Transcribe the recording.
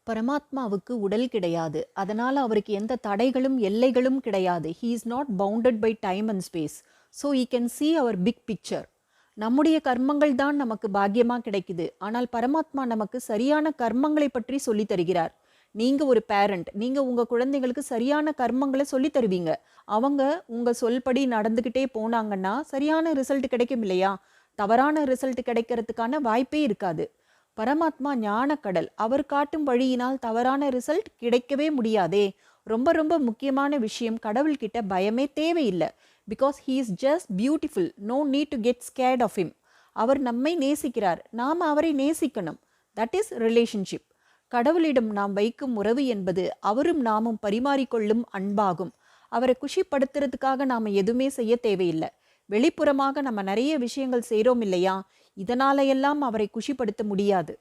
பரமாத்மாவுக்கு உடல் கிடையாது. அதனால அவருக்கு எந்த தடைகளும், எல்லைகளும் கிடையாது. He is not bounded by time and space. So he can see அவர் பிக் பிக்சர். நம்முடைய கர்மங்கள் தான் நமக்கு பாக்கியமா கிடைக்குது. ஆனால் பரமாத்மா நமக்கு சரியான கர்மங்களை பற்றி சொல்லித் தருகிறார். நீங்க ஒரு பேரண்ட், நீங்க உங்க குழந்தைகளுக்கு சரியான கர்மங்களை சொல்லித் தருவீங்க. அவங்க உங்க சொல்படி நடந்துக்கிட்டே போனாங்கன்னா சரியான ரிசல்ட் கிடைக்கும் இல்லையா? தவறான ரிசல்ட் கிடைக்கிறதுக்கான வாய்ப்பே இருக்காது. பரமாத்மா ஞானக்கடல். அவர் காட்டும் வழியினால் தவறான ரிசல்ட் கிடைக்கவே முடியாதே. ரொம்ப ரொம்ப முக்கியமான விஷயம், கடவுள்கிட்ட பயமே தேவையில்லை. Because he is just beautiful. No need to get scared of him. அவர் நம்மை நேசிக்கிறார், நாம் அவரை நேசிக்கணும். That is relationship. கடவுளிடம் நாம் வைக்கும் உறவு என்பது அவரும் நாமும் பரிமாறிக்கொள்ளும் அன்பாகும். அவரை குஷிப்படுத்துறதுக்காக நாம் எதுவுமே செய்ய தேவையில்லை. வெளிப்புறமாக நம்ம நிறைய விஷயங்கள் செய்கிறோம் இல்லையா? இதனால எல்லாம் அவரை குஷிப்படுத்த முடியாது.